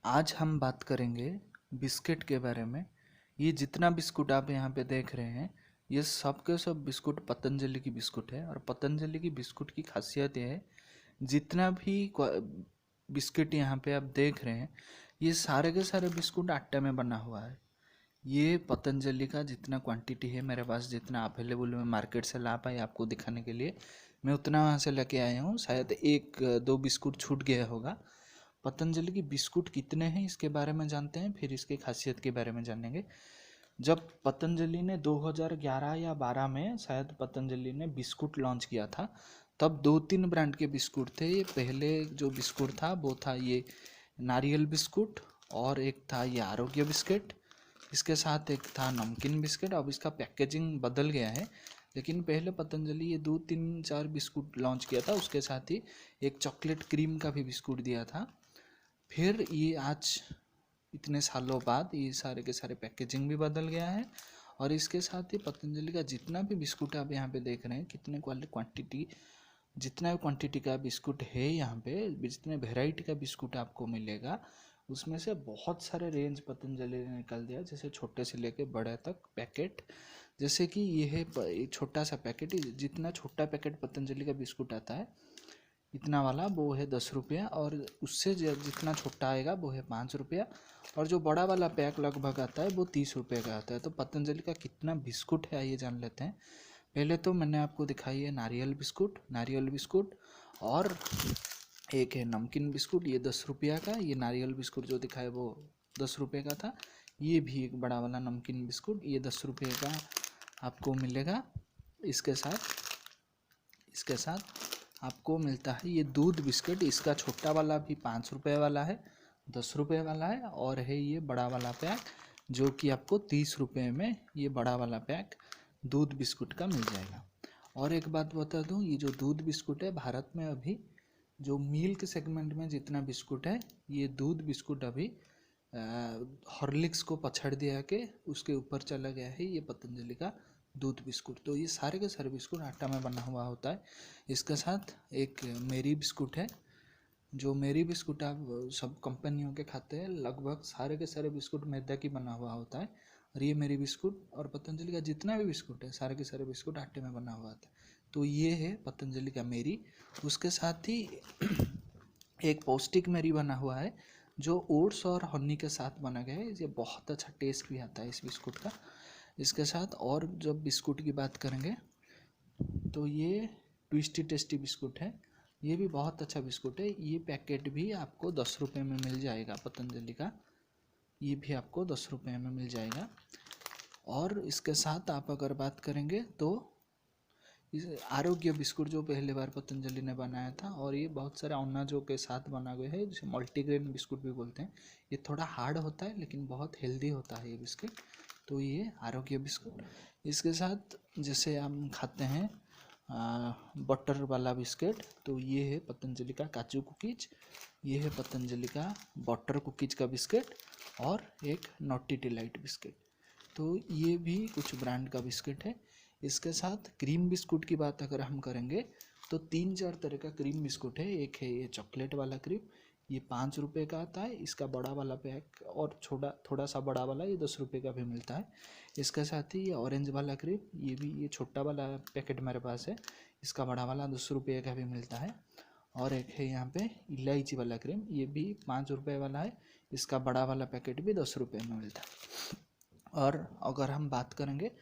आज हम बात करेंगे बिस्किट के बारे में। ये जितना बिस्कुट आप यहाँ पे देख रहे हैं, ये सब के सब बिस्कुट पतंजलि की बिस्कुट है। और पतंजलि की बिस्कुट की खासियत ये है, जितना भी बिस्किट यहाँ पे आप देख रहे हैं, ये सारे के सारे बिस्कुट आटे में बना हुआ है। ये पतंजलि का जितना क्वांटिटी है मेरे पास, जितना अवेलेबल है मार्केट से ला पाए आपको दिखाने के लिए, मैं उतना वहाँ से लेके आया हूँ। शायद एक दो बिस्कुट छूट गया होगा। पतंजलि की बिस्कुट कितने हैं इसके बारे में जानते हैं, फिर इसकी खासियत के बारे में जानेंगे। जब पतंजलि ने 2011 या 12 में शायद पतंजलि ने बिस्कुट लॉन्च किया था, तब दो तीन ब्रांड के बिस्कुट थे। ये पहले जो बिस्कुट था वो था ये नारियल बिस्कुट, और एक था ये आरोग्य बिस्किट, इसके साथ एक था नमकीन बिस्किट। अब इसका पैकेजिंग बदल गया है, लेकिन पहले पतंजलि ये दो तीन चार बिस्कुट लॉन्च किया था। उसके साथ ही एक चॉकलेट क्रीम का भी बिस्कुट दिया था। फिर ये आज इतने सालों बाद ये सारे के सारे पैकेजिंग भी बदल गया है। और इसके साथ ही पतंजलि का जितना भी बिस्कुट आप यहाँ पे देख रहे हैं, कितने क्वांटिटी, जितना भी क्वांटिटी का बिस्कुट है यहाँ पे, जितने वेराइटी का बिस्कुट आपको मिलेगा, उसमें से बहुत सारे रेंज पतंजलि ने निकाल दिया। जैसे छोटे से लेके बड़े तक पैकेट, जैसे कि ये है ये छोटा सा पैकेट, जितना छोटा पैकेट पतंजलि का बिस्कुट आता है इतना वाला, वो है 10 रुपया। और उससे जितना छोटा आएगा वो है 5 रुपया। और जो बड़ा वाला पैक लगभग आता है वो 30 रुपये का आता है। तो पतंजलि का कितना बिस्कुट है आइए जान लेते हैं। पहले तो मैंने आपको दिखाई है नारियल बिस्कुट, और एक है नमकीन बिस्कुट, ये 10 रुपया का। ये नारियल बिस्कुट जो दिखाए वो 10 रुपये का था। ये भी एक बड़ा वाला नमकीन बिस्कुट, ये 10 रुपये का आपको मिलेगा। इसके साथ आपको मिलता है ये दूध बिस्किट। इसका छोटा वाला भी 5 रुपये वाला है, 10 रुपये वाला है, और है ये बड़ा वाला पैक जो कि आपको 30 रुपये में ये बड़ा वाला पैक दूध बिस्कुट का मिल जाएगा। और एक बात बता दूं, ये जो दूध बिस्कुट है, भारत में अभी जो मिल्क सेगमेंट में जितना बिस्कुट है, ये दूध बिस्कुट अभी हॉर्लिक्स को पछाड़ दिया के उसके ऊपर चला गया है ये पतंजलि का दूध बिस्कुट। तो ये सारे के सारे बिस्कुट आटा में बना हुआ होता है। इसके साथ एक मेरी बिस्कुट है, जो मेरी बिस्कुट आप सब कंपनियों के खाते हैं, लगभग सारे के सारे बिस्कुट मैदा की बना हुआ होता है। और ये मेरी बिस्कुट और पतंजलि का जितना भी बिस्कुट है, सारे के सारे बिस्कुट आटे में बना हुआ होता है। तो ये है पतंजलि का मेरी। उसके साथ ही एक पौष्टिक मेरी बना हुआ है, जो ओट्स और हनी के साथ बना गया है। ये बहुत अच्छा टेस्ट भी आता है इस बिस्कुट का। इसके साथ और जब बिस्कुट की बात करेंगे तो ये ट्विस्टी टेस्टी बिस्कुट है। ये भी बहुत अच्छा बिस्कुट है। ये पैकेट भी आपको 10 रुपये में मिल जाएगा पतंजलि का, ये भी आपको 10 रुपये में मिल जाएगा। और इसके साथ आप अगर बात करेंगे तो इस आरोग्य बिस्कुट जो पहले बार पतंजलि ने बनाया था, और ये बहुत सारे अनाजों के साथ बना गया है, जिसे मल्टीग्रेन बिस्कुट भी बोलते हैं। ये थोड़ा हार्ड होता है लेकिन बहुत हेल्दी होता है ये बिस्किट। तो ये आरोग्य बिस्कुट। इसके साथ जैसे हम खाते हैं बटर वाला बिस्किट, तो ये है पतंजलि का काजू कुकीज, ये है पतंजलि का बटर कुकीज का बिस्किट, और एक नॉटी डिलाइट बिस्किट। तो ये भी कुछ ब्रांड का बिस्किट है। इसके साथ क्रीम बिस्कुट की बात अगर हम करेंगे तो 3-4 तरह का क्रीम बिस्कुट है। एक है ये चॉकलेट वाला क्रीम, ये 5 रुपये का आता है। इसका बड़ा वाला पैक और छोटा थोड़ा सा बड़ा वाला ये 10 रुपये का भी मिलता है। इसके साथ ही ये ऑरेंज वाला क्रीम, ये भी ये छोटा वाला पैकेट मेरे पास है, इसका बड़ा वाला 10 रुपये का भी मिलता है। और एक है यहाँ पे इलायची वाला क्रीम, ये भी 5 रुपये वाला है, इसका बड़ा वाला पैकेट भी 10 रुपये में मिलता है। और अगर हम बात करेंगे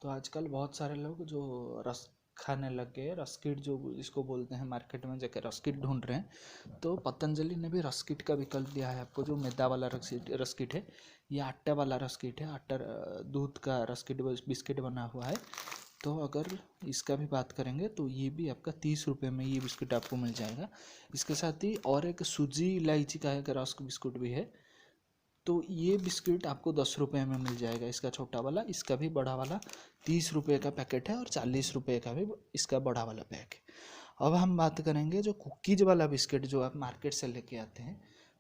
तो आजकल बहुत सारे लोग जो रस खाने लग गए, रस्किट जो इसको बोलते हैं, मार्केट में जाकर रस्किट ढूंढ रहे हैं। तो पतंजलि ने भी रस्किट का विकल्प दिया है आपको। जो मैदा वाला रस्किट है, ये आटा वाला रस्किट है, आटा दूध का रस्किट बिस्किट बना हुआ है। तो अगर इसका भी बात करेंगे तो ये भी आपका 30 रुपये में ये बिस्किट आपको मिल जाएगा। इसके साथ ही और एक सूजी इलायची का एक रस्क बिस्कुट भी है, तो ये बिस्किट आपको 10 रुपये में मिल जाएगा, इसका छोटा वाला। इसका भी बड़ा वाला 30 रुपये का पैकेट है, और 40 रुपये का भी इसका बड़ा वाला पैक है। अब हम बात करेंगे जो कुकीज वाला बिस्किट जो आप मार्केट से लेके आते हैं,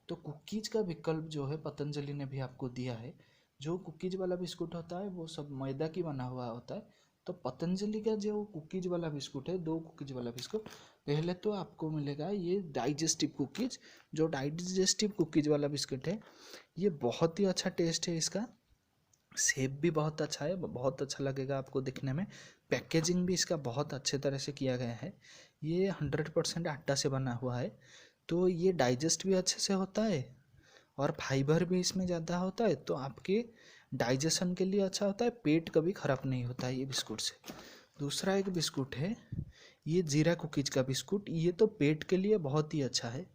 तो कुकीज का विकल्प जो है पतंजलि ने भी आपको दिया है। जो कुकीज वाला बिस्कुट होता है वो सब मैदा की बना हुआ होता है। तो ये 30 रुपये में आपको 30 रुपये का तो पतंजलि का जो कुकीज वाला बिस्कुट है, 2 कुकीज वाला बिस्कुट, पहले तो आपको मिलेगा ये डाइजेस्टिव कुकीज। जो डाइजेस्टिव कुकीज वाला बिस्कुट है ये बहुत ही अच्छा टेस्ट है, इसका शेप भी बहुत अच्छा है, बहुत अच्छा लगेगा आपको दिखने में। पैकेजिंग भी इसका बहुत अच्छे तरह से किया गया है। ये 100% आटा से बना हुआ है, तो ये डाइजेस्ट भी अच्छे से होता है और फाइबर भी इसमें ज़्यादा होता है, तो आपके डाइजेशन के लिए अच्छा होता है, पेट कभी ख़राब नहीं होता है ये बिस्कुट से। दूसरा एक बिस्कुट है ये जीरा कुकीज का बिस्कुट, ये तो पेट के लिए बहुत ही अच्छा है।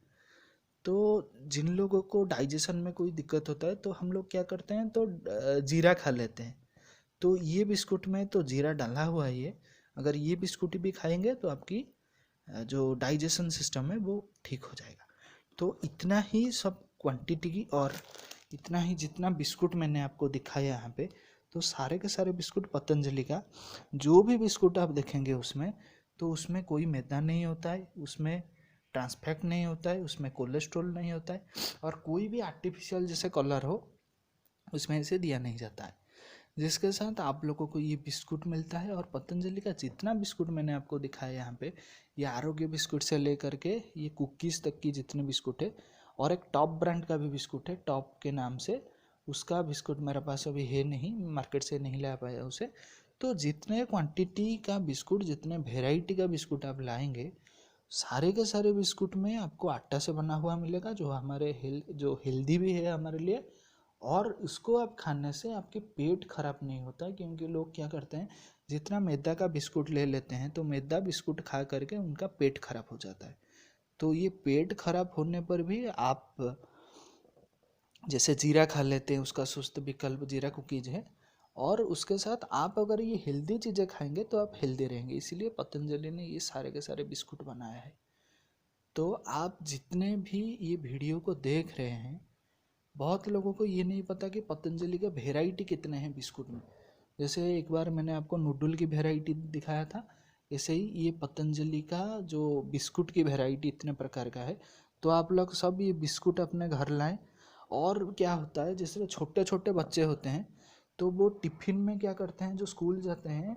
तो जिन लोगों को डाइजेशन में कोई दिक्कत होता है तो हम लोग क्या करते हैं, तो जीरा खा लेते हैं। तो ये बिस्कुट में तो जीरा डाला हुआ है ये, अगर ये बिस्कुट भी खाएंगे तो आपकी जो डाइजेशन सिस्टम है वो ठीक हो जाएगा। तो इतना ही सब क्वांटिटी की, और इतना ही जितना बिस्कुट मैंने आपको दिखाया यहाँ पे, तो सारे के सारे बिस्कुट पतंजलि का जो भी बिस्कुट आप देखेंगे उसमें, तो उसमें कोई मैदा नहीं होता है, उसमें ट्रांसफैट नहीं होता है, उसमें कोलेस्ट्रॉल नहीं होता है, और कोई भी आर्टिफिशियल जैसे कलर हो उसमें इसे दिया नहीं जाता है, जिसके साथ आप लोगों को ये बिस्कुट मिलता है। और पतंजलि का जितना बिस्कुट मैंने आपको दिखाया यहाँ पे, ये आरोग्य बिस्कुट से लेकर के ये कुकीज़ तक की जितने बिस्कुट है, और एक टॉप ब्रांड का भी बिस्कुट है टॉप के नाम से, उसका बिस्कुट मेरे पास अभी है नहीं, मार्केट से नहीं ला पाया उसे। तो जितने क्वांटिटी का बिस्कुट, जितने वेराइटी का बिस्कुट आप लाएंगे, सारे के सारे बिस्कुट में आपको आटा से बना हुआ मिलेगा, जो हमारे जो हेल्दी भी है हमारे लिए, और उसको आप खाने से आपके पेट खराब नहीं होता है। क्योंकि लोग क्या करते हैं, जितना मैदा का बिस्कुट ले लेते हैं तो मैदा बिस्कुट खा करके उनका पेट खराब हो जाता है। तो ये पेट खराब होने पर भी आप जैसे जीरा खा लेते हैं, उसका सुस्त विकल्प जीरा कुकीज है, और उसके साथ आप अगर ये हेल्दी चीज़ें खाएंगे तो आप हेल्दी रहेंगे, इसीलिए पतंजलि ने ये सारे के सारे बिस्कुट बनाया है। तो आप जितने भी ये वीडियो को देख रहे हैं, बहुत लोगों को ये नहीं पता कि पतंजलि का वेराइटी कितने हैं बिस्कुट में। जैसे एक बार मैंने आपको नूडल की वेराइटी दिखाया था, ऐसे ही ये पतंजलि का जो बिस्कुट की वेराइटी इतने प्रकार का है। तो आप लोग सब ये बिस्कुट अपने घर लाएं। और क्या होता है, जैसे छोटे छोटे बच्चे होते हैं तो वो टिफ़िन में क्या करते हैं, जो स्कूल जाते हैं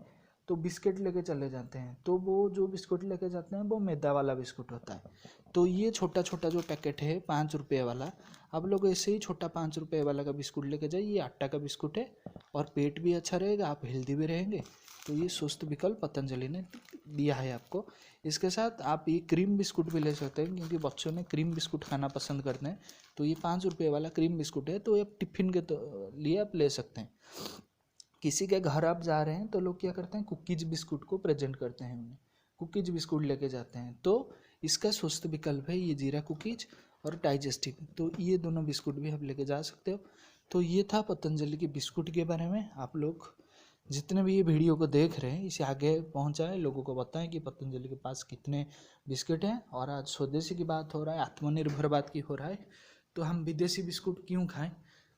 तो बिस्किट लेके चले जाते हैं, तो वो जो बिस्कुट लेके जाते हैं वो मैदा वाला बिस्कुट होता है। तो ये छोटा छोटा जो पैकेट है 5 रुपये वाला, आप लोग ऐसे ही छोटा 5 रुपये वाला का बिस्कुट लेके जाइए, ये आटा का बिस्कुट है और पेट भी अच्छा रहेगा, आप हेल्दी भी रहेंगे। तो ये स्वस्थ विकल्प पतंजलि ने दिया है आपको। इसके साथ आप ये क्रीम बिस्कुट भी ले सकते हैं, क्योंकि बच्चों ने क्रीम बिस्कुट खाना पसंद करते हैं। तो ये 5 रुपये वाला क्रीम बिस्कुट है, तो आप टिफ़िन के लिए आप ले सकते हैं। किसी के घर आप जा रहे हैं तो लोग क्या करते हैं, कुकीज बिस्कुट को प्रेजेंट करते हैं, उन्हें कुकीज बिस्कुट लेके जाते हैं। तो इसका स्वस्थ विकल्प है ये जीरा कुकीज और डाइजेस्टिव, तो ये दोनों बिस्कुट भी आप लेके जा सकते हो। तो ये था पतंजलि के बिस्कुट के बारे में। आप लोग जितने भी ये वीडियो को देख रहे हैं इसे आगे पहुंचाएं, लोगों को बताएं कि पतंजलि के पास कितने बिस्किट हैं। और आज स्वदेशी की बात हो रहा है, आत्मनिर्भर बात की हो रहा है, तो हम विदेशी बिस्कुट क्यों खाएं।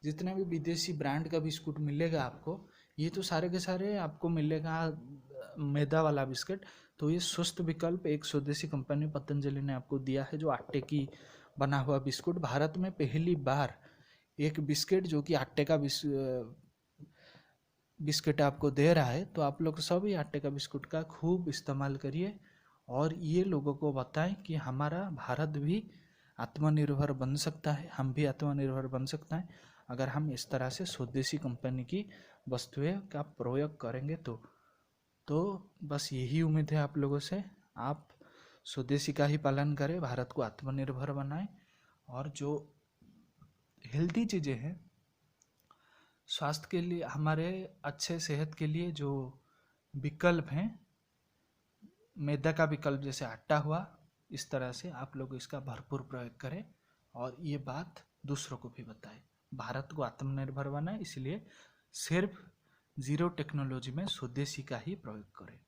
जितने भी विदेशी ब्रांड का बिस्कुट मिलेगा आपको, ये तो सारे के सारे आपको मिलेगा मैदा वाला बिस्किट। तो ये स्वस्थ विकल्प एक स्वदेशी कंपनी पतंजलि ने आपको दिया है, जो आटे की बना हुआ बिस्कुट। भारत में पहली बार एक बिस्किट जो कि आटे का बिस्किट आपको दे रहा है। तो आप लोग सभी आटे का बिस्कुट का खूब इस्तेमाल करिए, और ये लोगों को बताएं कि हमारा भारत भी आत्मनिर्भर बन सकता है, हम भी आत्मनिर्भर बन सकता है अगर हम इस तरह से स्वदेशी कंपनी की वस्तुएं का प्रयोग करेंगे। तो बस यही उम्मीद है आप लोगों से, आप स्वदेशी का ही पालन करें, भारत को आत्मनिर्भर बनाएं, और जो हेल्दी चीज़ें हैं स्वास्थ्य के लिए, हमारे अच्छे सेहत के लिए जो विकल्प हैं, मैदा का विकल्प जैसे आटा हुआ, इस तरह से आप लोग इसका भरपूर प्रयोग करें और ये बात दूसरों को भी बताएं। भारत को आत्मनिर्भर बनाएं, इसलिए सिर्फ जीरो टेक्नोलॉजी में स्वदेशी का ही प्रयोग करें।